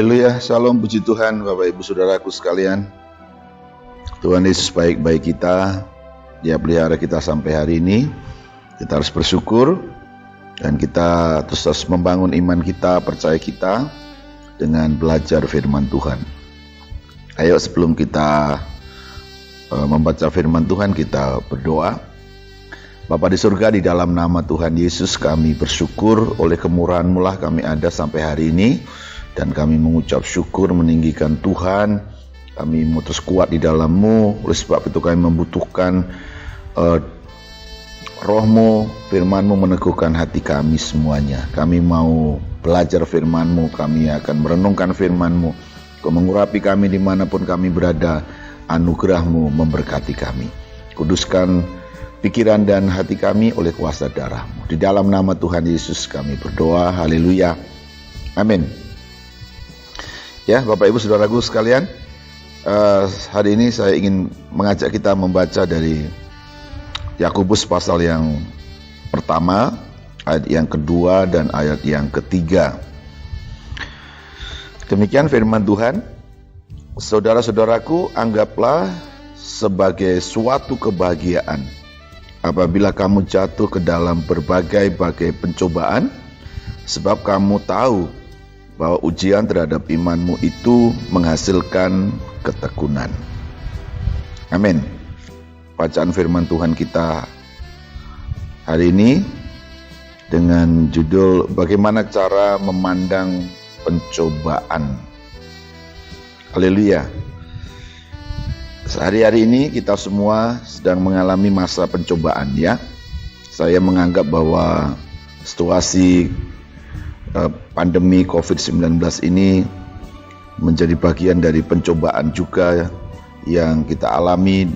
Haleluya, shalom, puji Tuhan Bapak Ibu Saudaraku sekalian. Tuhan Yesus baik-baik kita. Dia pelihara kita sampai hari ini. Kita harus bersyukur dan kita terus membangun iman kita, percaya kita dengan belajar firman Tuhan. Ayo sebelum kita membaca firman Tuhan, kita berdoa. Bapa di surga, di dalam nama Tuhan Yesus kami bersyukur oleh kemurahan-Mu lah kami ada sampai hari ini. Dan kami mengucap syukur, meninggikan Tuhan. Kami mau terus kuat di dalam-Mu. Oleh sebab itu kami membutuhkan Roh-Mu, firman-Mu meneguhkan hati kami semuanya. Kami mau belajar firman-Mu, kami akan merenungkan firman-Mu. Kau mengurapi kami dimanapun kami berada. Anugerah-Mu memberkati kami. Kuduskan pikiran dan hati kami oleh kuasa darah-Mu. Di dalam nama Tuhan Yesus kami berdoa. Haleluya. Amin. Ya, Bapak Ibu Saudaraku sekalian, hari ini saya ingin mengajak kita membaca dari Yakobus pasal yang pertama, ayat yang kedua dan ayat yang ketiga. Demikian firman Tuhan. Saudara-saudaraku, anggaplah sebagai suatu kebahagiaan apabila kamu jatuh ke dalam berbagai-bagai pencobaan, sebab kamu tahu bahwa ujian terhadap imanmu itu menghasilkan ketekunan. Amin. Bacaan firman Tuhan kita hari ini dengan judul bagaimana cara memandang pencobaan. Haleluya. Sehari-hari ini kita semua sedang mengalami masa pencobaan, ya. Saya menganggap bahwa situasi pandemi COVID-19 ini menjadi bagian dari pencobaan juga yang kita alami,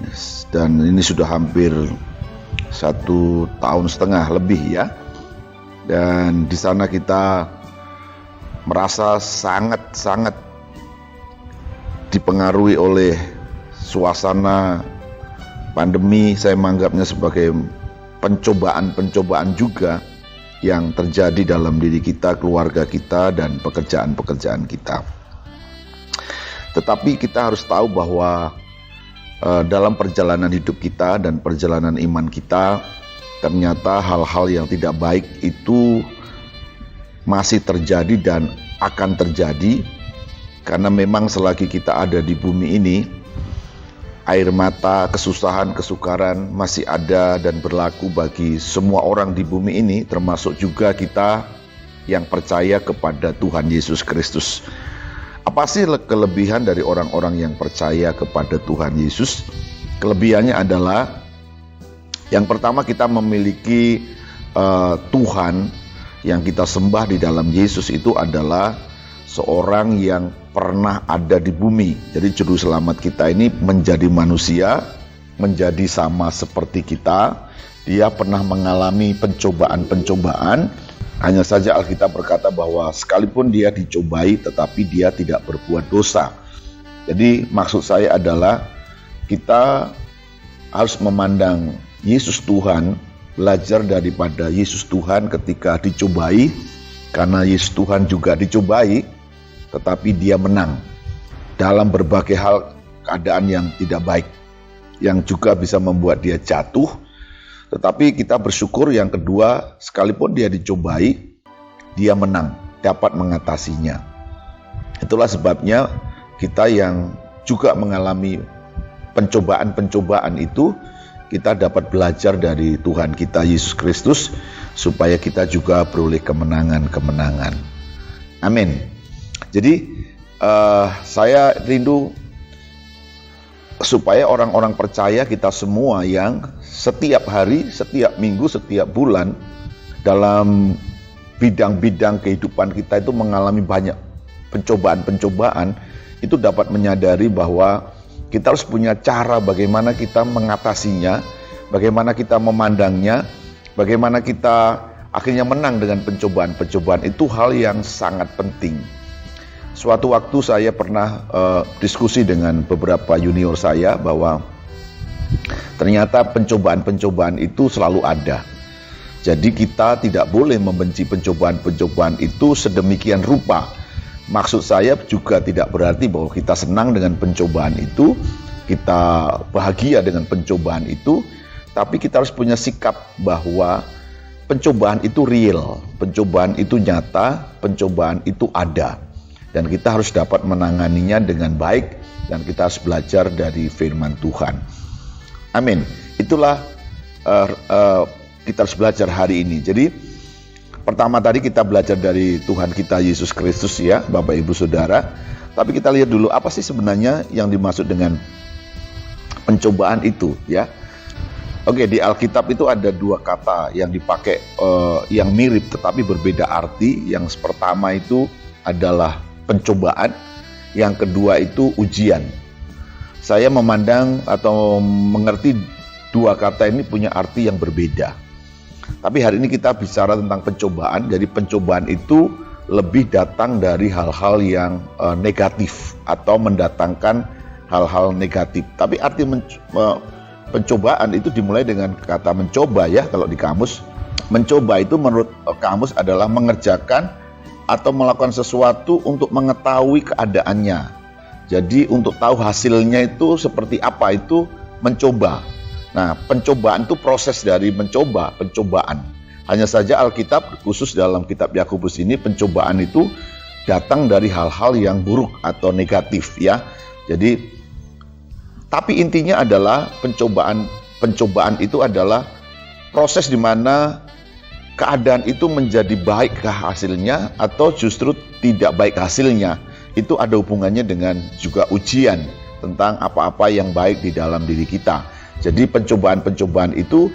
dan ini sudah hampir 1,5 tahun lebih, ya. Dan di sana kita merasa sangat dipengaruhi oleh suasana pandemi. Saya menganggapnya sebagai pencobaan juga yang terjadi dalam diri kita, keluarga kita, dan pekerjaan-pekerjaan kita. Tetapi kita harus tahu bahwa dalam perjalanan hidup kita dan perjalanan iman kita, ternyata hal-hal yang tidak baik itu masih terjadi dan akan terjadi. Karena memang selagi kita ada di bumi ini, air mata, kesusahan, kesukaran masih ada dan berlaku bagi semua orang di bumi ini, termasuk juga kita yang percaya kepada Tuhan Yesus Kristus. Apa sih kelebihan dari orang-orang yang percaya kepada Tuhan Yesus? Kelebihannya adalah yang pertama, kita memiliki Tuhan yang kita sembah di dalam Yesus itu adalah seorang yang pernah ada di bumi. Jadi juru selamat kita ini menjadi manusia, menjadi sama seperti kita. Dia pernah mengalami pencobaan-pencobaan. Hanya saja Alkitab berkata bahwa sekalipun dia dicobai, tetapi dia tidak berbuat dosa. Jadi maksud saya adalah kita harus memandang Yesus Tuhan, belajar daripada Yesus Tuhan ketika dicobai. Karena Yesus Tuhan juga dicobai, tetapi dia menang dalam berbagai hal, keadaan yang tidak baik, yang juga bisa membuat dia jatuh. Tetapi kita bersyukur yang kedua, sekalipun dia dicobai, dia menang, dapat mengatasinya. Itulah sebabnya kita yang juga mengalami pencobaan-pencobaan itu, kita dapat belajar dari Tuhan kita Yesus Kristus, supaya kita juga beroleh kemenangan-kemenangan. Amin. Jadi saya rindu supaya orang-orang percaya, kita semua yang setiap hari, setiap minggu, setiap bulan dalam bidang-bidang kehidupan kita itu mengalami banyak pencobaan-pencobaan, itu dapat menyadari bahwa kita harus punya cara bagaimana kita mengatasinya, bagaimana kita memandangnya, bagaimana kita akhirnya menang dengan pencobaan-pencobaan. Itu hal yang sangat penting. Suatu waktu saya pernah diskusi dengan beberapa junior saya bahwa ternyata pencobaan-pencobaan itu selalu ada. Jadi kita tidak boleh membenci pencobaan-pencobaan itu sedemikian rupa Maksud saya juga tidak berarti bahwa kita senang dengan pencobaan itu, kita bahagia dengan pencobaan itu, tapi kita harus punya sikap bahwa pencobaan itu real, pencobaan itu nyata, pencobaan itu ada. Dan kita harus dapat menanganinya dengan baik, dan kita harus belajar dari firman Tuhan. Amin. Itulah kita harus belajar hari ini. Jadi pertama tadi kita belajar dari Tuhan kita Yesus Kristus ya, Bapak Ibu Saudara. Tapi kita lihat dulu apa sih sebenarnya yang dimaksud dengan pencobaan itu ya. Oke, di Alkitab itu ada dua kata yang dipakai yang mirip tetapi berbeda arti. Yang pertama itu adalah pencobaan, yang kedua itu ujian. Saya memandang atau mengerti dua kata ini punya arti yang berbeda. Tapi hari ini kita bicara tentang pencobaan. Jadi pencobaan itu lebih datang dari hal-hal yang negatif atau mendatangkan hal-hal negatif. Tapi arti pencobaan itu dimulai dengan kata mencoba ya. Kalau di kamus, mencoba itu menurut kamus adalah mengerjakan atau melakukan sesuatu untuk mengetahui keadaannya. Jadi untuk tahu hasilnya itu seperti apa, itu mencoba. Nah, pencobaan itu proses dari pencobaan. Hanya saja Alkitab, khusus dalam kitab Yakobus ini, pencobaan itu datang dari hal-hal yang buruk atau negatif ya. Jadi, tapi intinya adalah pencobaan itu adalah proses di mana keadaan itu menjadi baik hasilnya atau justru tidak baik hasilnya. Itu ada hubungannya dengan juga ujian tentang apa-apa yang baik di dalam diri kita. Jadi pencobaan-pencobaan itu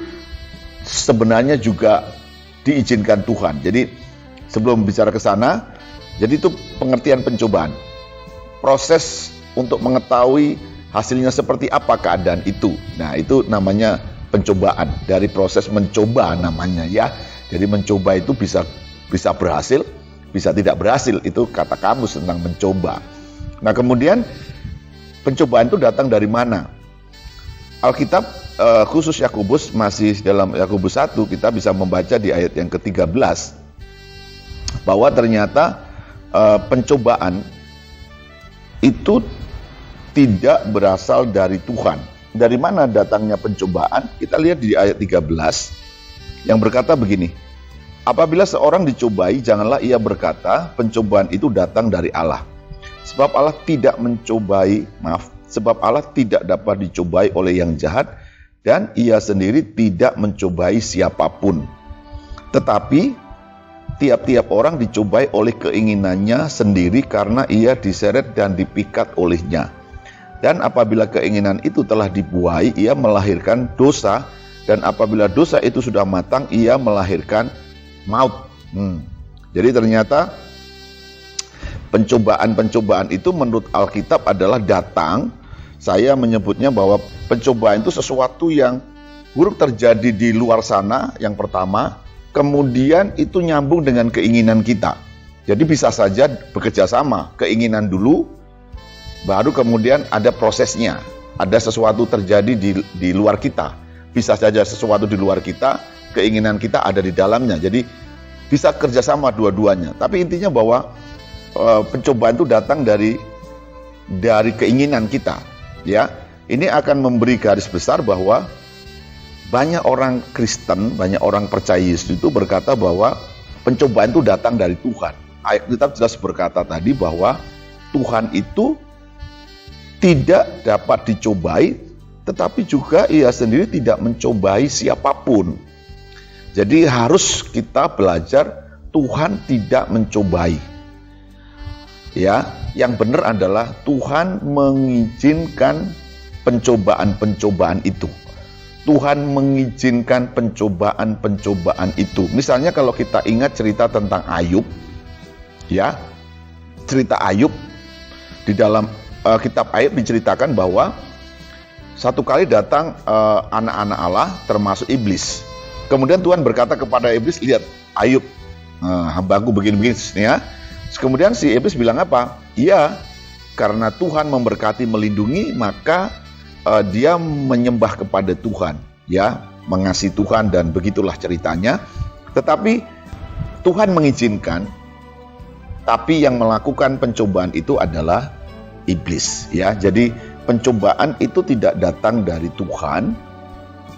sebenarnya juga diizinkan Tuhan. Jadi sebelum bicara ke sana, jadi itu pengertian pencobaan. Proses untuk mengetahui hasilnya seperti apa keadaan itu. Nah, itu namanya pencobaan. Dari proses mencoba namanya ya. Jadi mencoba itu bisa berhasil, bisa tidak berhasil. Itu kata kamus tentang mencoba. Nah, kemudian pencobaan itu datang dari mana? Alkitab khusus Yakobus, masih dalam Yakobus 1 kita bisa membaca di ayat yang ke-13 bahwa ternyata pencobaan itu tidak berasal dari Tuhan. Dari mana datangnya pencobaan? Kita lihat di ayat 13 yang berkata begini. Apabila seorang dicobai, janganlah ia berkata pencobaan itu datang dari Allah. Sebab Allah tidak dapat dicobai oleh yang jahat, dan ia sendiri tidak mencobai siapapun. Tetapi tiap-tiap orang dicobai oleh keinginannya sendiri karena ia diseret dan dipikat olehnya. Dan apabila keinginan itu telah dibuai, ia melahirkan dosa, dan apabila dosa itu sudah matang, ia melahirkan maut. Jadi ternyata pencobaan itu menurut Alkitab adalah datang. Saya menyebutnya bahwa pencobaan itu sesuatu yang buruk terjadi di luar sana, yang pertama. Kemudian itu nyambung dengan keinginan kita. Jadi bisa saja bekerja sama, keinginan dulu, baru kemudian ada prosesnya. Ada sesuatu terjadi di luar kita. Bisa saja sesuatu di luar kita, keinginan kita ada di dalamnya. Jadi bisa kerjasama dua-duanya. Tapi intinya bahwa pencobaan itu datang dari keinginan kita. Ya, ini akan memberi garis besar bahwa banyak orang Kristen, banyak orang percaya Yesus itu berkata bahwa pencobaan itu datang dari Tuhan. Ayat kitab jelas berkata tadi bahwa Tuhan itu tidak dapat dicobai, tetapi juga ia sendiri tidak mencobai siapapun. Jadi harus kita belajar Tuhan tidak mencobai. Ya, yang benar adalah Tuhan mengizinkan pencobaan-pencobaan itu. Tuhan mengizinkan pencobaan-pencobaan itu. Misalnya kalau kita ingat cerita tentang Ayub, ya, cerita Ayub di dalam kitab Ayub diceritakan bahwa satu kali datang anak-anak Allah termasuk iblis. Kemudian Tuhan berkata kepada iblis, lihat Ayub, hambaku begini-begini ya. Kemudian si iblis bilang apa? Iya, karena Tuhan memberkati melindungi, maka dia menyembah kepada Tuhan, ya, mengasihi Tuhan, dan begitulah ceritanya. Tetapi Tuhan mengizinkan tapi yang melakukan pencobaan itu adalah iblis, ya. Jadi pencobaan itu tidak datang dari Tuhan,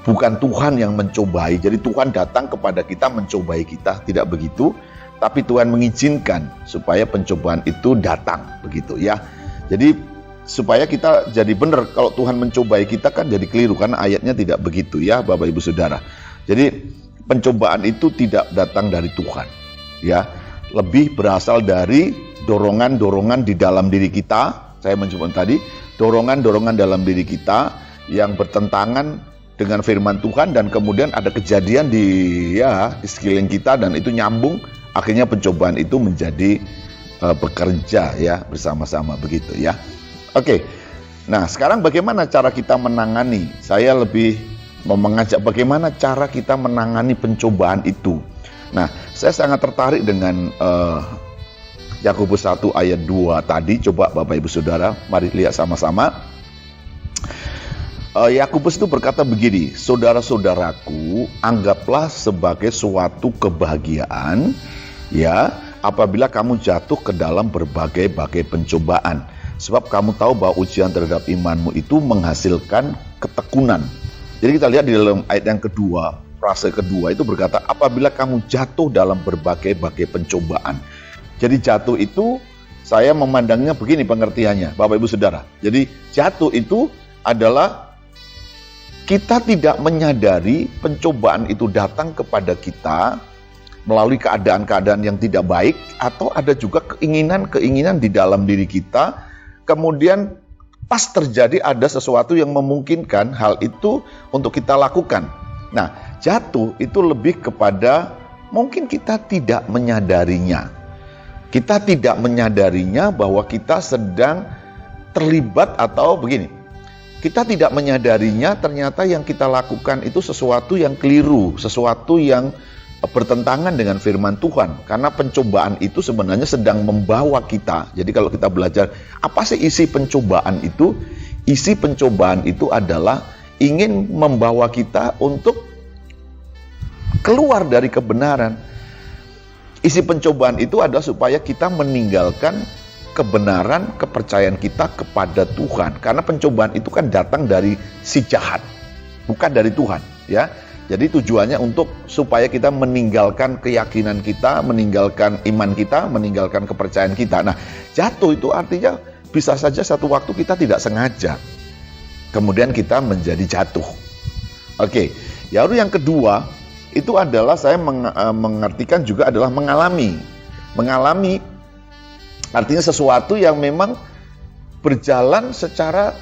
bukan Tuhan yang mencobai. Jadi Tuhan datang kepada kita mencobai kita, tidak begitu. Tapi Tuhan mengizinkan supaya pencobaan itu datang, begitu ya. Jadi supaya kita jadi benar, kalau Tuhan mencobai kita kan jadi keliru, karena ayatnya tidak begitu ya Bapak Ibu Saudara. Jadi pencobaan itu tidak datang dari Tuhan, ya. Lebih berasal dari dorongan-dorongan di dalam diri kita. Saya menyebut tadi, dorongan-dorongan dalam diri kita yang bertentangan dengan firman Tuhan, dan kemudian ada kejadian di sekeliling kita dan itu nyambung. Akhirnya pencobaan itu menjadi bekerja ya bersama-sama, begitu ya. Oke. Nah, sekarang bagaimana cara kita menangani? Saya lebih mau mengajak bagaimana cara kita menangani pencobaan itu. Nah, saya sangat tertarik dengan Yakobus 1 ayat 2 tadi. Coba Bapak Ibu Saudara, mari lihat sama-sama. Yakobus itu berkata begini, saudara-saudaraku, anggaplah sebagai suatu kebahagiaan ya apabila kamu jatuh ke dalam berbagai-bagai pencobaan, sebab kamu tahu bahwa ujian terhadap imanmu itu menghasilkan ketekunan. Jadi kita lihat di dalam ayat yang kedua, frase kedua itu berkata, apabila kamu jatuh dalam berbagai-bagai pencobaan. Jadi jatuh itu saya memandangnya begini pengertiannya Bapak Ibu Saudara. Jadi jatuh itu adalah kita tidak menyadari pencobaan itu datang kepada kita melalui keadaan-keadaan yang tidak baik, atau ada juga keinginan-keinginan di dalam diri kita, kemudian pas terjadi ada sesuatu yang memungkinkan hal itu untuk kita lakukan. Nah, jatuh itu lebih kepada mungkin kita tidak menyadarinya. Kita tidak menyadarinya bahwa kita sedang terlibat, atau begini, kita tidak menyadarinya ternyata yang kita lakukan itu sesuatu yang keliru, sesuatu yang bertentangan dengan firman Tuhan. Karena pencobaan itu sebenarnya sedang membawa kita. Jadi kalau kita belajar apa sih isi pencobaan itu? Isi pencobaan itu adalah ingin membawa kita untuk keluar dari kebenaran. Isi pencobaan itu adalah supaya kita meninggalkan kebenaran, kepercayaan kita kepada Tuhan. Karena pencobaan itu kan datang dari si jahat, bukan dari Tuhan, ya. Jadi tujuannya untuk supaya kita meninggalkan keyakinan kita, meninggalkan iman kita, meninggalkan kepercayaan kita. Nah, jatuh itu artinya bisa saja satu waktu kita tidak sengaja, kemudian kita menjadi jatuh. Oke, lalu yang kedua itu adalah saya mengartikan juga adalah mengalami. Mengalami artinya sesuatu yang memang berjalan secara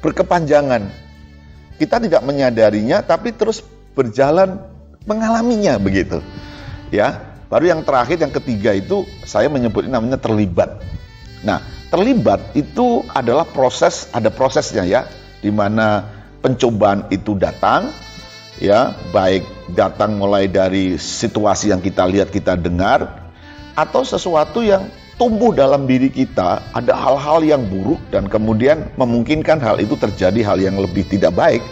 berkepanjangan. Kita tidak menyadarinya, tapi terus berjalan mengalaminya, begitu. Ya, baru yang terakhir, yang ketiga itu saya menyebutnya namanya terlibat. Nah, terlibat itu adalah proses, ada prosesnya ya, di mana pencobaan itu datang, ya, baik datang mulai dari situasi yang kita lihat, kita dengar, atau sesuatu yang tumbuh dalam diri kita, ada hal-hal yang buruk dan kemudian memungkinkan hal itu terjadi hal yang lebih tidak baik.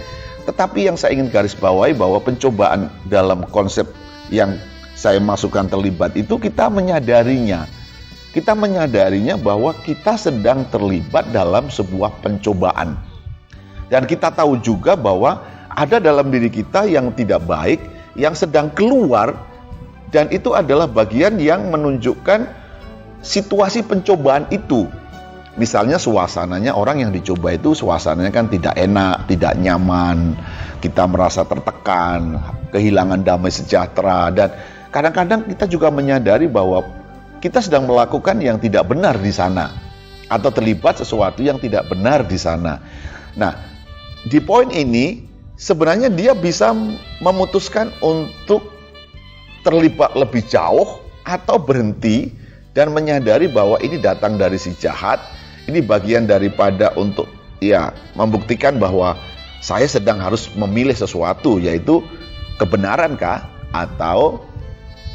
Tetapi yang saya ingin garis bawahi bahwa pencobaan dalam konsep yang saya masukkan terlibat itu kita menyadarinya. Kita menyadarinya bahwa kita sedang terlibat dalam sebuah pencobaan. Dan kita tahu juga bahwa ada dalam diri kita yang tidak baik, yang sedang keluar, dan itu adalah bagian yang menunjukkan situasi pencobaan itu. Misalnya suasananya, orang yang dicoba itu suasananya kan tidak enak, tidak nyaman, kita merasa tertekan, kehilangan damai sejahtera, dan kadang-kadang kita juga menyadari bahwa kita sedang melakukan yang tidak benar di sana, atau terlibat sesuatu yang tidak benar di sana. Nah, di poin ini sebenarnya dia bisa memutuskan untuk terlibat lebih jauh atau berhenti dan menyadari bahwa ini datang dari si jahat. Ini bagian daripada untuk ya membuktikan bahwa saya sedang harus memilih sesuatu, yaitu kebenaran kah atau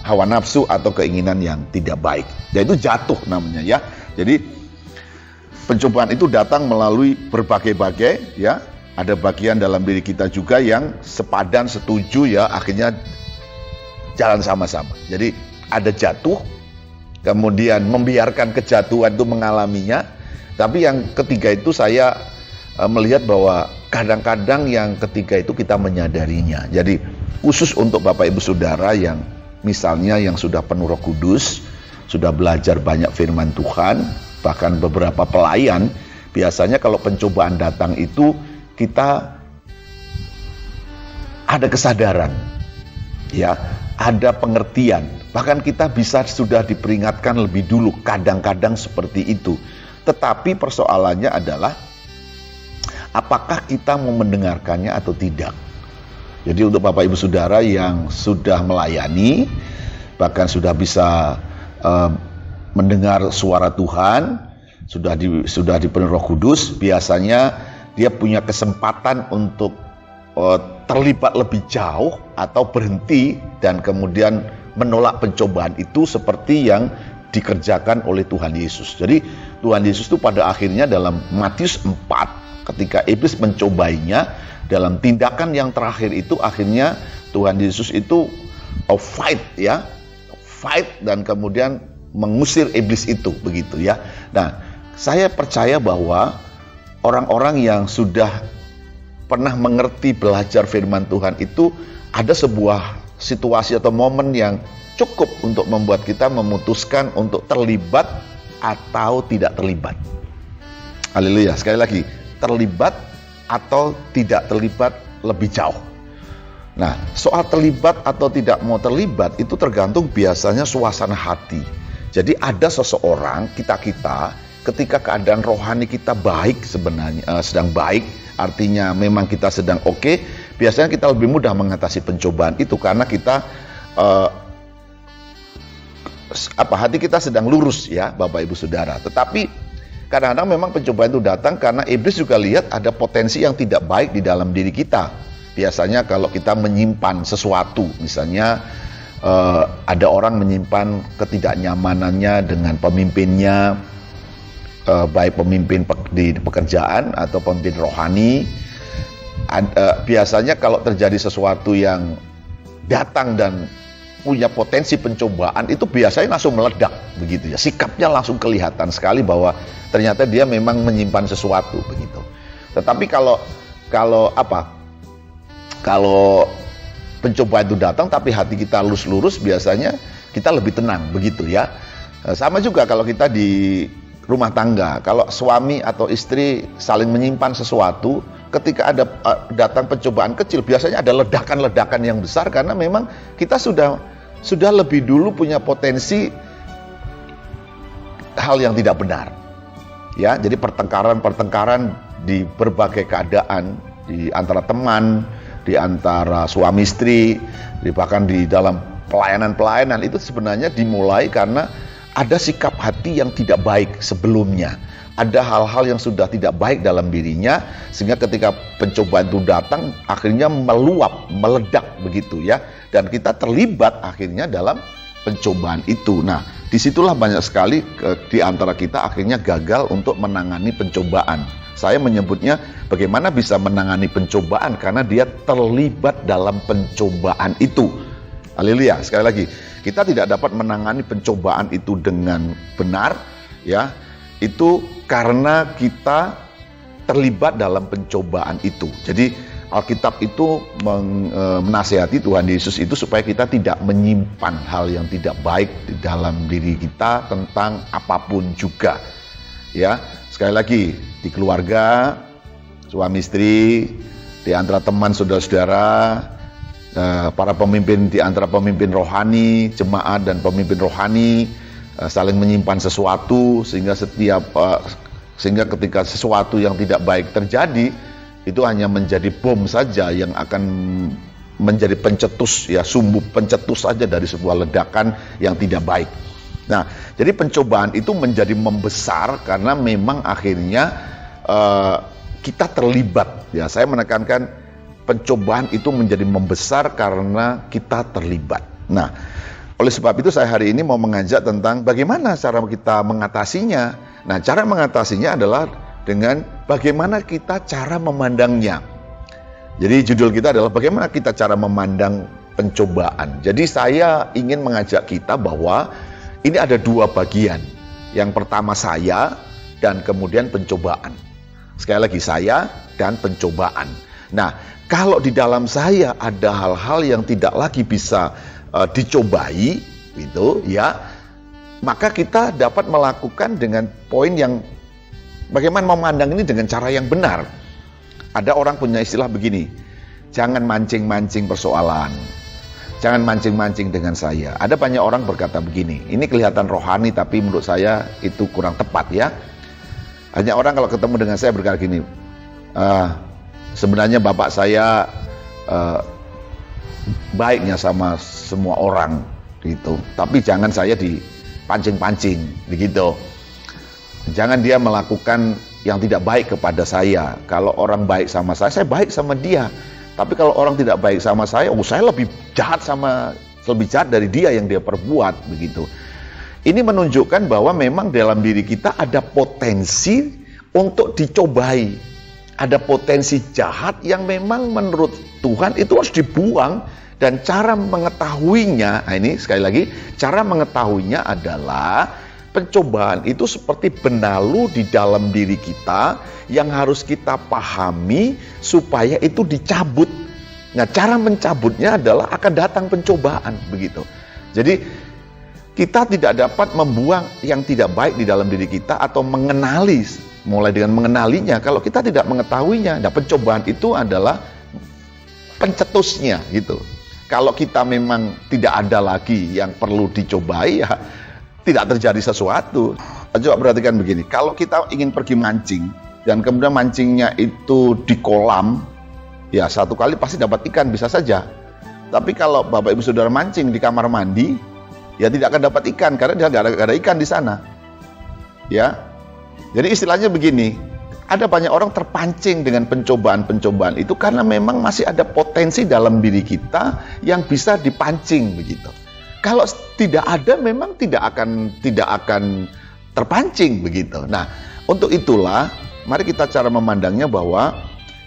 hawa nafsu atau keinginan yang tidak baik. Yaitu jatuh namanya ya. Jadi pencobaan itu datang melalui berbagai-bagai ya. Ada bagian dalam diri kita juga yang sepadan, setuju ya, akhirnya jalan sama-sama. Jadi ada jatuh, kemudian membiarkan kejatuhan itu mengalaminya. Tapi yang ketiga itu saya melihat bahwa kadang-kadang yang ketiga itu kita menyadarinya. Jadi khusus untuk Bapak Ibu Saudara yang misalnya yang sudah penuh Roh Kudus, sudah belajar banyak firman Tuhan, bahkan beberapa pelayan, biasanya kalau pencobaan datang itu kita ada kesadaran, ya, ada pengertian. Bahkan kita bisa sudah diperingatkan lebih dulu, kadang-kadang seperti itu. Tetapi persoalannya adalah apakah kita mau mendengarkannya atau tidak. Jadi untuk Bapak Ibu Saudara yang sudah melayani, bahkan sudah bisa mendengar suara Tuhan, sudah dipenuhi Roh Kudus, biasanya dia punya kesempatan untuk terlibat lebih jauh atau berhenti dan kemudian menolak pencobaan itu seperti yang dikerjakan oleh Tuhan Yesus. Jadi Tuhan Yesus itu pada akhirnya dalam Matius 4 ketika iblis mencobainya, dalam tindakan yang terakhir itu akhirnya Tuhan Yesus itu fight dan kemudian mengusir iblis itu, begitu ya. Nah, saya percaya bahwa orang-orang yang sudah pernah mengerti belajar firman Tuhan itu ada sebuah situasi atau momen yang cukup untuk membuat kita memutuskan untuk terlibat atau tidak terlibat. Haleluya. Sekali lagi, terlibat atau tidak terlibat lebih jauh. Nah, soal terlibat atau tidak mau terlibat itu tergantung biasanya suasana hati. Jadi ada seseorang, kita ketika keadaan rohani kita baik, sebenarnya sedang baik, artinya memang kita sedang oke, biasanya kita lebih mudah mengatasi pencobaan itu karena kita hati kita sedang lurus ya Bapak Ibu Saudara. Tetapi kadang-kadang memang pencobaan itu datang karena iblis juga lihat ada potensi yang tidak baik di dalam diri kita. Biasanya kalau kita menyimpan sesuatu, misalnya ada orang menyimpan ketidaknyamanannya dengan pemimpinnya, baik pemimpin di pekerjaan atau pemimpin rohani. Biasanya kalau terjadi sesuatu yang datang dan punya potensi pencobaan itu biasanya langsung meledak, begitu ya. Sikapnya langsung kelihatan sekali bahwa ternyata dia memang menyimpan sesuatu, begitu. Tetapi kalau pencobaan itu datang tapi hati kita lurus, biasanya kita lebih tenang, begitu ya. Sama juga kalau kita di rumah tangga, kalau suami atau istri saling menyimpan sesuatu, ketika ada datang pencobaan kecil, biasanya ada ledakan-ledakan yang besar karena memang kita sudah lebih dulu punya potensi hal yang tidak benar. Ya, jadi pertengkaran di berbagai keadaan, di antara teman, di antara suami istri, bahkan di dalam pelayanan itu sebenarnya dimulai karena ada sikap hati yang tidak baik sebelumnya. Ada hal-hal yang sudah tidak baik dalam dirinya, sehingga ketika pencobaan itu datang, akhirnya meluap, meledak, begitu ya. Dan kita terlibat akhirnya dalam pencobaan itu. Nah, disitulah banyak sekali di antara kita akhirnya gagal untuk menangani pencobaan. Saya menyebutnya bagaimana bisa menangani pencobaan, karena dia terlibat dalam pencobaan itu. Haleluya, sekali lagi, kita tidak dapat menangani pencobaan itu dengan benar, ya. Itu karena kita terlibat dalam pencobaan itu. Jadi Alkitab itu menasihati Tuhan Yesus itu supaya kita tidak menyimpan hal yang tidak baik di dalam diri kita tentang apapun juga. Ya, sekali lagi, di keluarga, suami istri, di antara teman saudara-saudara, para pemimpin, di antara pemimpin rohani, jemaat dan pemimpin rohani, saling menyimpan sesuatu sehingga ketika sesuatu yang tidak baik terjadi, itu hanya menjadi bom saja yang akan menjadi pencetus, ya, sumbu pencetus saja dari sebuah ledakan yang tidak baik. Nah, jadi pencobaan itu menjadi membesar karena memang akhirnya kita terlibat. Ya, saya menekankan pencobaan itu menjadi membesar karena kita terlibat. Nah, oleh sebab itu saya hari ini mau mengajak tentang bagaimana cara kita mengatasinya. Nah, cara mengatasinya adalah dengan bagaimana kita cara memandangnya. Jadi judul kita adalah bagaimana kita cara memandang pencobaan. Jadi saya ingin mengajak kita bahwa Ini ada dua bagian. Yang pertama saya dan kemudian pencobaan. Sekali lagi, saya dan pencobaan. Nah, kalau di dalam saya ada hal-hal yang tidak lagi bisa dicobai, gitu ya, maka kita dapat melakukan dengan poin yang bagaimana memandang ini dengan cara yang benar. Ada orang punya istilah begini, jangan mancing-mancing persoalan. Jangan mancing-mancing dengan saya. Ada banyak orang berkata begini, ini kelihatan rohani tapi menurut saya itu kurang tepat ya. Hanya orang kalau ketemu dengan saya berkata gini, sebenarnya bapak saya baiknya sama semua orang gitu, tapi jangan saya dipancing-pancing begitu. Jangan dia melakukan yang tidak baik kepada saya. Kalau orang baik sama saya baik sama dia. Tapi kalau orang tidak baik sama saya lebih jahat dari dia yang dia perbuat begitu. Ini menunjukkan bahwa memang dalam diri kita ada potensi untuk dicobai. Ada potensi jahat yang memang menurut Tuhan itu harus dibuang, dan cara mengetahuinya, nah ini sekali lagi, cara mengetahuinya adalah pencobaan itu seperti benalu di dalam diri kita yang harus kita pahami supaya itu dicabut. Nah, cara mencabutnya adalah akan datang pencobaan begitu. Jadi kita tidak dapat membuang yang tidak baik di dalam diri kita atau mengenali, mulai dengan mengenalinya kalau kita tidak mengetahuinya. Nah, pencobaan itu adalah pencetusnya gitu. Kalau kita memang tidak ada lagi yang perlu dicobai, ya tidak terjadi sesuatu. Coba perhatikan begini, kalau kita ingin pergi mancing dan kemudian mancingnya itu di kolam, ya satu kali pasti dapat ikan, bisa saja. Tapi kalau Bapak Ibu Saudara mancing di kamar mandi, ya tidak akan dapat ikan karena dia nggak ada ikan di sana. Ya, jadi istilahnya begini, ada banyak orang terpancing dengan pencobaan-pencobaan itu karena memang masih ada potensi dalam diri kita yang bisa dipancing begitu. Kalau tidak ada, memang tidak akan terpancing begitu. Nah, untuk itulah mari kita cara memandangnya bahwa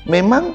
memang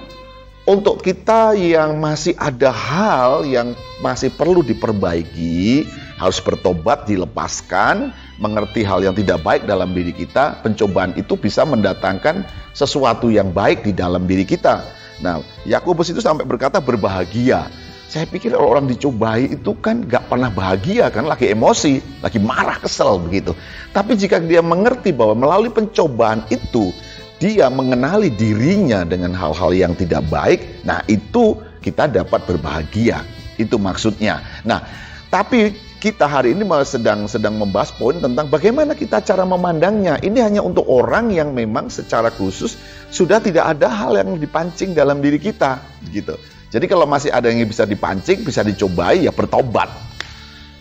untuk kita yang masih ada hal yang masih perlu diperbaiki, harus bertobat, dilepaskan, mengerti hal yang tidak baik dalam diri kita. Pencobaan itu bisa mendatangkan sesuatu yang baik di dalam diri kita. Nah, Yakobus itu sampai berkata berbahagia. Saya pikir kalau orang dicobai itu kan gak pernah bahagia, kan lagi emosi, lagi marah, kesel begitu. Tapi jika dia mengerti bahwa melalui pencobaan itu dia mengenali dirinya dengan hal-hal yang tidak baik, nah itu kita dapat berbahagia. Itu maksudnya. Nah, tapi kita hari ini sedang membahas poin tentang bagaimana kita cara memandangnya. Ini hanya untuk orang yang memang secara khusus sudah tidak ada hal yang dipancing dalam diri kita gitu. Jadi kalau masih ada yang bisa dipancing, bisa dicobai, ya bertobat.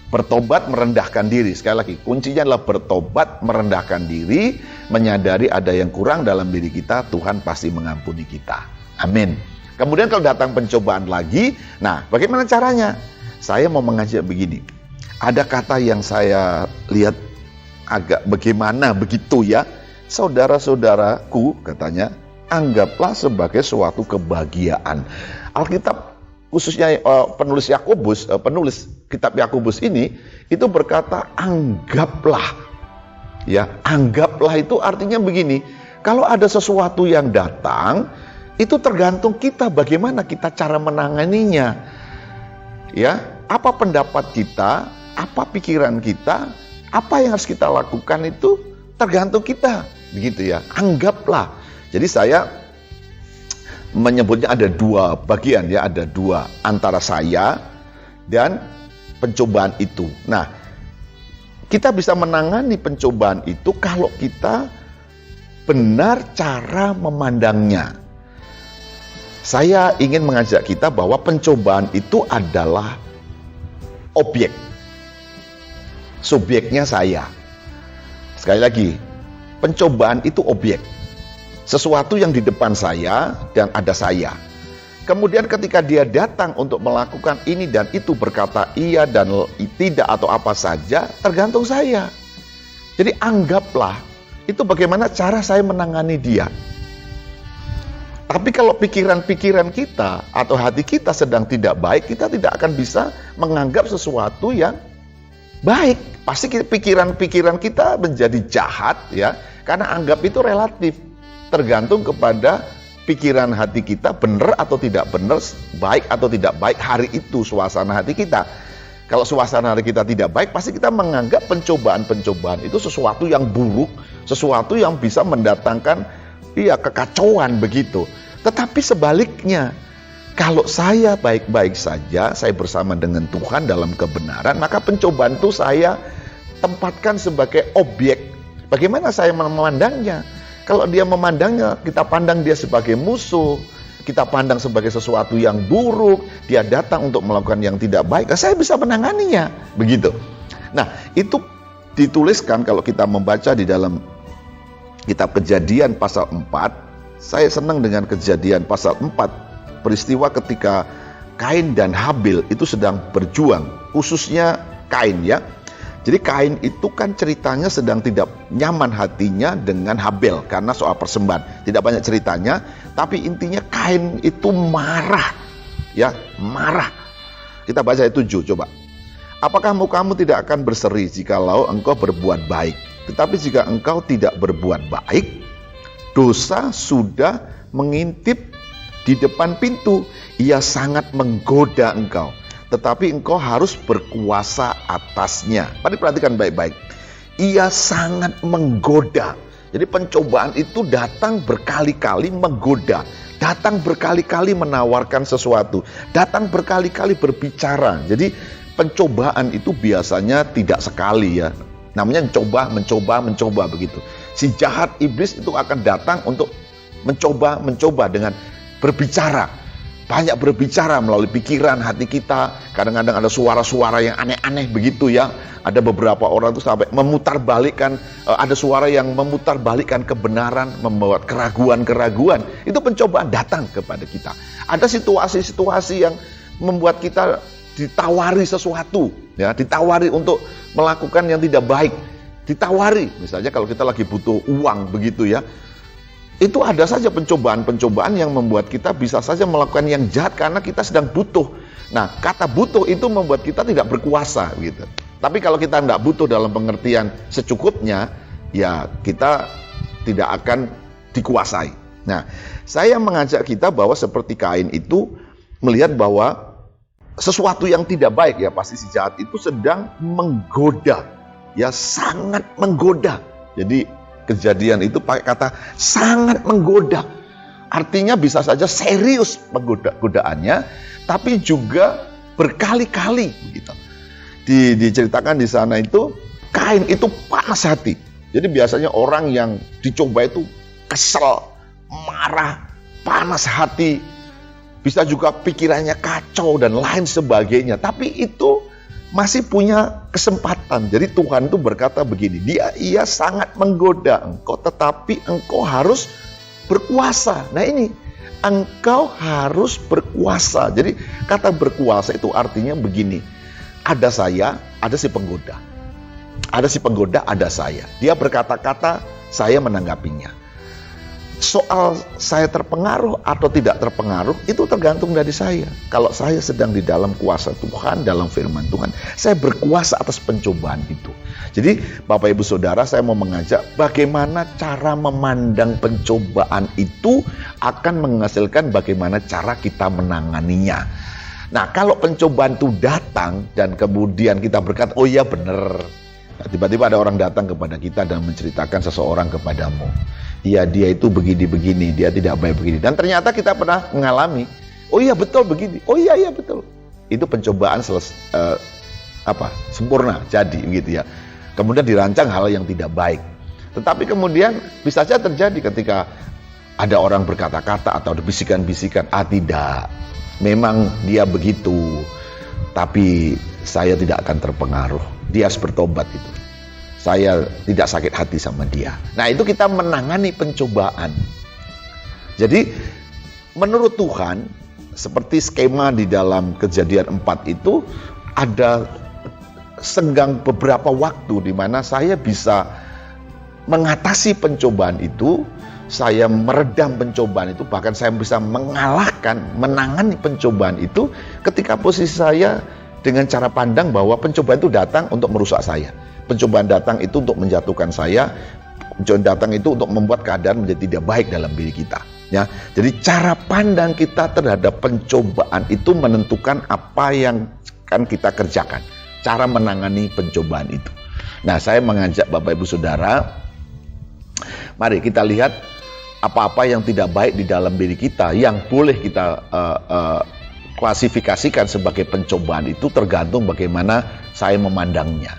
Bertobat, merendahkan diri. Sekali lagi, kuncinya adalah bertobat, merendahkan diri, menyadari ada yang kurang dalam diri kita, Tuhan pasti mengampuni kita. Amin. Kemudian kalau datang pencobaan lagi, nah bagaimana caranya? Saya mau mengajak begini. Ada kata yang saya lihat agak bagaimana begitu ya. Saudara-saudaraku, katanya, anggaplah sebagai suatu kebahagiaan. Alkitab khususnya penulis Yakobus, penulis kitab Yakobus ini itu berkata anggaplah. Ya, anggaplah itu artinya begini, kalau ada sesuatu yang datang, itu tergantung kita bagaimana kita cara menanganinya. Ya, apa pendapat kita, apa pikiran kita, apa yang harus kita lakukan itu tergantung kita, begitu ya. Anggaplah. Jadi saya menyebutnya ada dua bagian ya, ada dua antara saya dan pencobaan itu. Nah, kita bisa menangani pencobaan itu kalau kita benar cara memandangnya. Saya ingin mengajak kita bahwa pencobaan itu adalah objek. Subjeknya saya. Sekali lagi, pencobaan itu objek. Sesuatu yang di depan saya dan ada saya. Kemudian ketika dia datang untuk melakukan ini dan itu, berkata iya dan tidak atau apa saja, tergantung saya. Jadi anggaplah itu bagaimana cara saya menangani dia. Tapi kalau pikiran-pikiran kita atau hati kita sedang tidak baik, kita tidak akan bisa menganggap sesuatu yang baik, pasti pikiran-pikiran kita menjadi jahat ya, karena anggap itu relatif, tergantung kepada pikiran hati kita benar atau tidak benar, baik atau tidak baik hari itu suasana hati kita. Kalau suasana hati kita tidak baik, pasti kita menganggap pencobaan-pencobaan itu sesuatu yang buruk, sesuatu yang bisa mendatangkan kekacauan begitu. Tetapi sebaliknya, kalau saya baik-baik saja, saya bersama dengan Tuhan dalam kebenaran, maka pencobaan itu saya tempatkan sebagai objek. Bagaimana saya memandangnya? Kalau dia memandangnya, kita pandang dia sebagai musuh, kita pandang sebagai sesuatu yang buruk, dia datang untuk melakukan yang tidak baik, saya bisa menanganinya, begitu. Nah, itu dituliskan kalau kita membaca di dalam kitab Kejadian pasal 4, saya senang dengan Kejadian pasal 4, peristiwa ketika Kain dan Habil itu sedang berjuang, khususnya Kain ya. Jadi Kain itu kan ceritanya sedang tidak nyaman hatinya dengan Habil karena soal persembahan. Tidak banyak ceritanya, tapi intinya Kain itu marah. Ya, marah. Kita baca ayat 7, coba. Apakah mukamu tidak akan berseri jikalau engkau berbuat baik? Tetapi jika engkau tidak berbuat baik, dosa sudah mengintip di depan pintu. Ia sangat menggoda engkau, tetapi engkau harus berkuasa atasnya. Mari perhatikan baik-baik. Ia sangat menggoda. Jadi pencobaan itu datang berkali-kali menggoda, datang berkali-kali menawarkan sesuatu, datang berkali-kali berbicara. Jadi pencobaan itu biasanya tidak sekali ya. Namanya mencoba begitu. Si jahat iblis itu akan datang untuk mencoba dengan berbicara. Banyak berbicara melalui pikiran hati kita. Kadang-kadang ada suara-suara yang aneh-aneh begitu ya. Ada beberapa orang itu sampai memutarbalikkan, ada suara yang memutarbalikkan kebenaran, membuat keraguan-keraguan. Itu pencobaan datang kepada kita. Ada situasi-situasi yang membuat kita ditawari sesuatu, ya, ditawari untuk melakukan yang tidak baik. Ditawari, misalnya kalau kita lagi butuh uang begitu ya. Itu ada saja pencobaan-pencobaan yang membuat kita bisa saja melakukan yang jahat karena kita sedang butuh. Nah, kata butuh itu membuat kita tidak berkuasa gitu. Tapi kalau kita tidak butuh dalam pengertian secukupnya, ya kita tidak akan dikuasai. Nah, saya mengajak kita bahwa seperti Kain itu melihat bahwa sesuatu yang tidak baik ya pasti si jahat itu sedang menggoda. Ya sangat menggoda. Jadi Kejadian itu pakai kata sangat menggoda. Artinya bisa saja serius godaannya, tapi juga berkali-kali begitu. Diceritakan di sana itu Kain itu panas hati. Jadi biasanya orang yang dicoba itu kesel, marah, panas hati, bisa juga pikirannya kacau dan lain sebagainya. Tapi itu masih punya kesempatan. Jadi Tuhan itu berkata begini, ia sangat menggoda engkau, tetapi engkau harus berkuasa. Nah ini, engkau harus berkuasa. Jadi kata berkuasa itu artinya begini, ada saya, ada si penggoda. Ada si penggoda, ada saya. Dia berkata-kata, saya menanggapinya. Soal saya terpengaruh atau tidak terpengaruh, itu tergantung dari saya. Kalau saya sedang di dalam kuasa Tuhan, dalam firman Tuhan, saya berkuasa atas pencobaan itu. Jadi Bapak Ibu Saudara, saya mau mengajak bagaimana cara memandang pencobaan itu akan menghasilkan bagaimana cara kita menanganinya. Nah, kalau pencobaan itu datang dan kemudian kita berkata, oh iya benar. Nah, tiba-tiba ada orang datang kepada kita dan menceritakan seseorang kepadamu. Ya dia itu begini-begini, dia tidak baik begini. Dan ternyata kita pernah mengalami, oh iya betul begini, oh iya betul. Itu pencobaan sempurna, jadi gitu ya. Kemudian dirancang hal yang tidak baik. Tetapi kemudian bisa saja terjadi ketika ada orang berkata-kata atau ada bisikan-bisikan, tidak, memang dia begitu, tapi saya tidak akan terpengaruh, dia harus bertobat itu. Saya tidak sakit hati sama dia. Nah itu kita menangani pencobaan. Jadi menurut Tuhan, seperti skema di dalam Kejadian 4 itu, ada senggang beberapa waktu di mana saya bisa mengatasi pencobaan itu, saya meredam pencobaan itu, bahkan saya bisa mengalahkan, menangani pencobaan itu ketika posisi saya dengan cara pandang bahwa pencobaan itu datang untuk merusak saya. Pencobaan datang itu untuk menjatuhkan saya. Pencobaan datang itu untuk membuat keadaan menjadi tidak baik dalam diri kita. Ya, jadi cara pandang kita terhadap pencobaan itu menentukan apa yang akan kita kerjakan. Cara menangani pencobaan itu. Nah, saya mengajak Bapak Ibu Saudara, mari kita lihat apa-apa yang tidak baik di dalam diri kita yang boleh kita klasifikasikan sebagai pencobaan itu tergantung bagaimana saya memandangnya.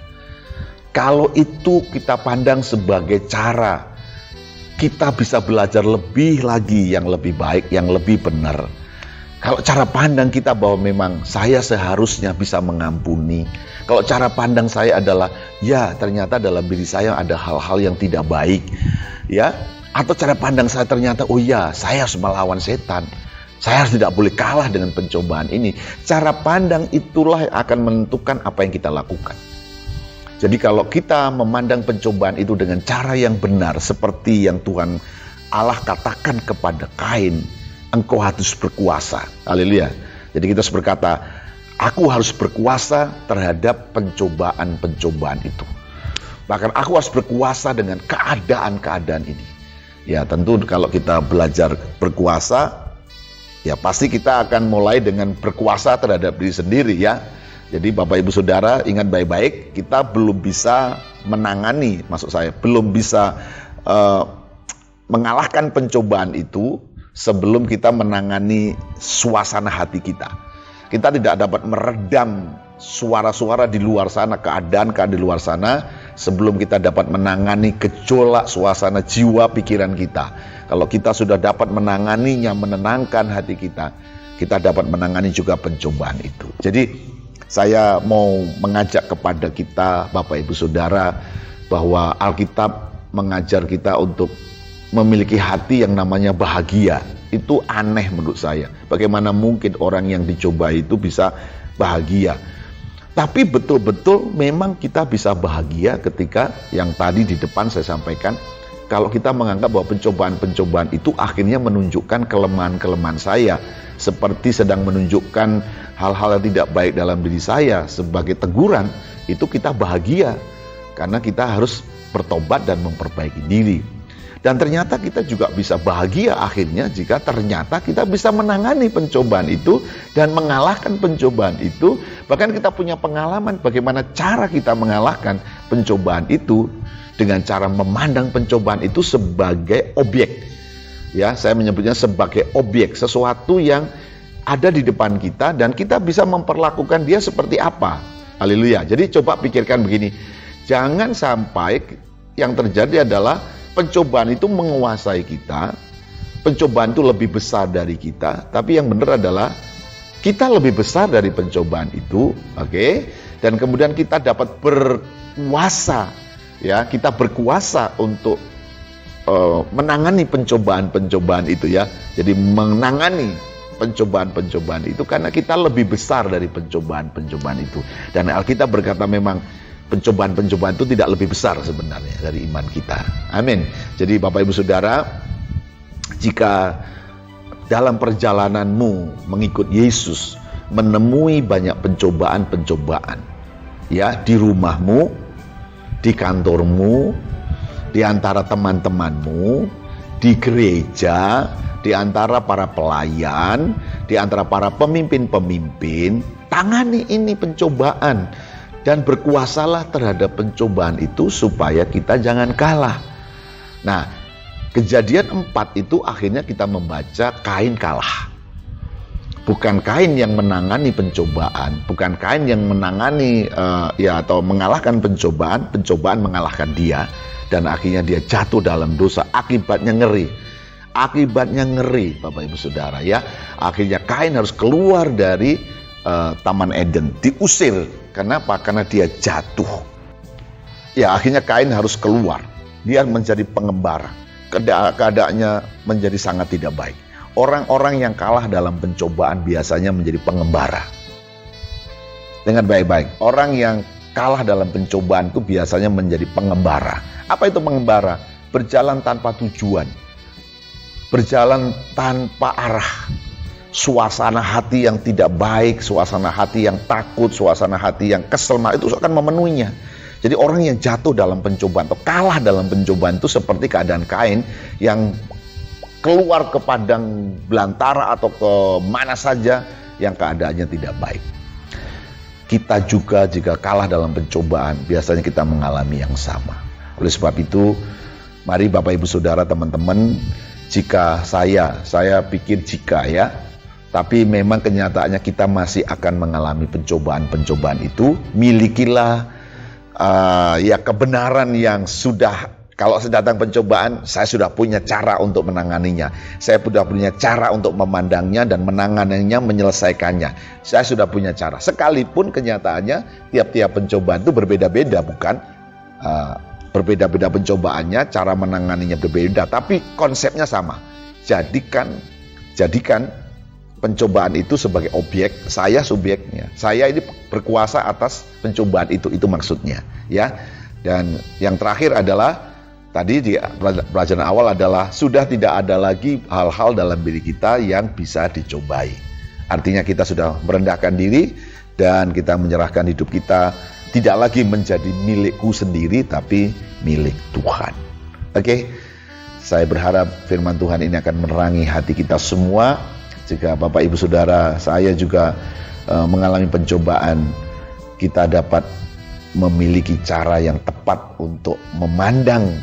Kalau itu kita pandang sebagai cara kita bisa belajar lebih lagi yang lebih baik, yang lebih benar. Kalau cara pandang kita bahwa memang saya seharusnya bisa mengampuni. Kalau cara pandang saya adalah ya ternyata dalam diri saya ada hal-hal yang tidak baik, ya. Atau cara pandang saya ternyata oh ya saya harus melawan setan. Saya harus tidak boleh kalah dengan pencobaan ini. Cara pandang itulah yang akan menentukan apa yang kita lakukan. Jadi kalau kita memandang pencobaan itu dengan cara yang benar, seperti yang Tuhan Allah katakan kepada Kain, engkau harus berkuasa. Haleluya. Jadi kita harus berkata, aku harus berkuasa terhadap pencobaan-pencobaan itu. Bahkan aku harus berkuasa dengan keadaan-keadaan ini. Ya tentu kalau kita belajar berkuasa, ya pasti kita akan mulai dengan berkuasa terhadap diri sendiri ya. Jadi Bapak Ibu Saudara ingat baik-baik, kita belum bisa menangani, maksud saya belum bisa mengalahkan pencobaan itu sebelum kita menangani suasana hati kita. Kita tidak dapat meredam suara-suara di luar sana, keadaan-keadaan di luar sana sebelum kita dapat menangani gejolak suasana jiwa pikiran kita. Kalau kita sudah dapat menanganinya, menenangkan hati kita, kita dapat menangani juga pencobaan itu. Jadi saya mau mengajak kepada kita Bapak Ibu Saudara bahwa Alkitab mengajar kita untuk memiliki hati yang namanya bahagia. Itu aneh menurut saya. Bagaimana mungkin orang yang dicoba itu bisa bahagia? Tapi betul-betul memang kita bisa bahagia ketika yang tadi di depan saya sampaikan, kalau kita menganggap bahwa pencobaan-pencobaan itu akhirnya menunjukkan kelemahan-kelemahan saya, seperti sedang menunjukkan hal-hal yang tidak baik dalam diri saya sebagai teguran, itu kita bahagia karena kita harus bertobat dan memperbaiki diri. Dan ternyata kita juga bisa bahagia akhirnya jika ternyata kita bisa menangani pencobaan itu dan mengalahkan pencobaan itu. Bahkan kita punya pengalaman bagaimana cara kita mengalahkan pencobaan itu dengan cara memandang pencobaan itu sebagai objek. Ya, saya menyebutnya sebagai objek, sesuatu yang ada di depan kita dan kita bisa memperlakukan dia seperti apa. Haleluya. Jadi coba pikirkan begini, jangan sampai yang terjadi adalah pencobaan itu menguasai kita, pencobaan itu lebih besar dari kita, tapi yang benar adalah kita lebih besar dari pencobaan itu, oke? Dan kemudian kita dapat berkuasa, ya, kita berkuasa untuk menangani pencobaan-pencobaan itu ya. Jadi menangani pencobaan-pencobaan itu karena kita lebih besar dari pencobaan-pencobaan itu. Dan Alkitab berkata memang pencobaan-pencobaan itu tidak lebih besar sebenarnya dari iman kita. Amin. Jadi Bapak Ibu Saudara, jika dalam perjalananmu mengikut Yesus menemui banyak pencobaan-pencobaan, ya, di rumahmu, di kantormu, di antara teman-temanmu, di gereja, di antara para pelayan, di antara para pemimpin-pemimpin, tangani ini pencobaan dan berkuasalah terhadap pencobaan itu supaya kita jangan kalah. Nah, Kejadian 4 itu akhirnya kita membaca Kain kalah. Bukan Kain yang menangani pencobaan, bukan Kain yang menangani atau mengalahkan pencobaan, pencobaan mengalahkan dia dan akhirnya dia jatuh dalam dosa. Akibatnya ngeri. Akibatnya ngeri, Bapak Ibu Saudara ya. Akhirnya Kain harus keluar dari Taman Eden, diusir. Kenapa? Karena dia jatuh. Ya, akhirnya Kain harus keluar. Dia menjadi pengembara. Keadaannya menjadi sangat tidak baik. Orang-orang yang kalah dalam pencobaan biasanya menjadi pengembara. Dengar baik-baik, orang yang kalah dalam pencobaan itu biasanya menjadi pengembara. Apa itu pengembara? Berjalan tanpa tujuan, berjalan tanpa arah, suasana hati yang tidak baik, suasana hati yang takut, suasana hati yang kesel, itu akan memenuhinya. Jadi orang yang jatuh dalam pencobaan atau kalah dalam pencobaan itu seperti keadaan Kain yang keluar ke padang belantara atau ke mana saja yang keadaannya tidak baik. Kita juga jika kalah dalam pencobaan, biasanya kita mengalami yang sama. Oleh sebab itu, mari Bapak Ibu Saudara teman-teman, jika saya pikir jika ya, tapi memang kenyataannya kita masih akan mengalami pencobaan-pencobaan itu, milikilah ya kebenaran yang sudah, kalau datang pencobaan, saya sudah punya cara untuk menanganinya. Saya sudah punya cara untuk memandangnya dan menanganinya, menyelesaikannya. Saya sudah punya cara. Sekalipun kenyataannya tiap-tiap pencobaan itu berbeda-beda, bukan? Berbeda-beda pencobaannya, cara menanganinya berbeda, tapi konsepnya sama. Jadikan pencobaan itu sebagai objek, saya subjeknya. Saya ini berkuasa atas pencobaan itu maksudnya, ya. Dan yang terakhir adalah tadi di pelajaran awal adalah sudah tidak ada lagi hal-hal dalam diri kita yang bisa dicobai. Artinya kita sudah merendahkan diri dan kita menyerahkan hidup kita tidak lagi menjadi milikku sendiri, tapi milik Tuhan. Oke, saya berharap firman Tuhan ini akan menerangi hati kita semua. Jika Bapak Ibu Saudara, saya juga mengalami pencobaan, kita dapat memiliki cara yang tepat untuk memandang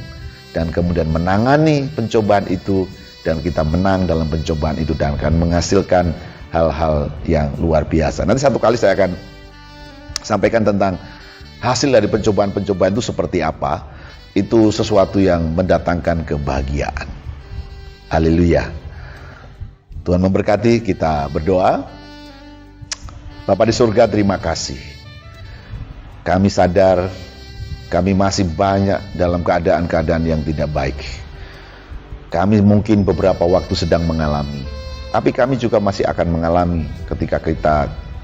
dan kemudian menangani pencobaan itu, dan kita menang dalam pencobaan itu dan akan menghasilkan hal-hal yang luar biasa. Nanti satu kali saya akan sampaikan tentang hasil dari pencobaan-pencobaan itu seperti apa. Itu sesuatu yang mendatangkan kebahagiaan. Haleluya. Tuhan memberkati, kita berdoa. Bapa di surga, terima kasih. Kami sadar kami masih banyak dalam keadaan-keadaan yang tidak baik. Kami mungkin beberapa waktu sedang mengalami, tapi kami juga masih akan mengalami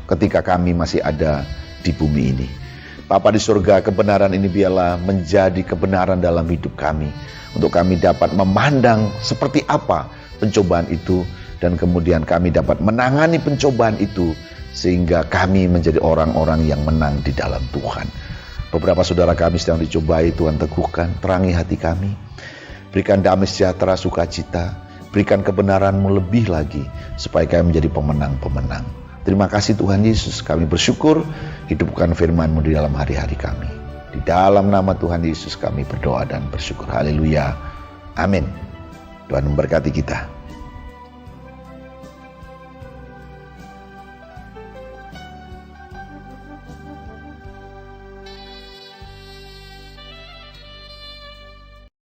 ketika kami masih ada di bumi ini. Bapa di surga, kebenaran ini biarlah menjadi kebenaran dalam hidup kami, untuk kami dapat memandang seperti apa pencobaan itu, dan kemudian kami dapat menangani pencobaan itu, sehingga kami menjadi orang-orang yang menang di dalam Tuhan. Beberapa saudara kami sedang dicobai, Tuhan teguhkan, terangi hati kami, berikan damai sejahtera, sukacita, berikan kebenaran-Mu lebih lagi, supaya kami menjadi pemenang-pemenang. Terima kasih Tuhan Yesus, kami bersyukur, hidupkan firman-Mu di dalam hari-hari kami. Di dalam nama Tuhan Yesus kami berdoa dan bersyukur. Haleluya. Amin. Tuhan memberkati kita.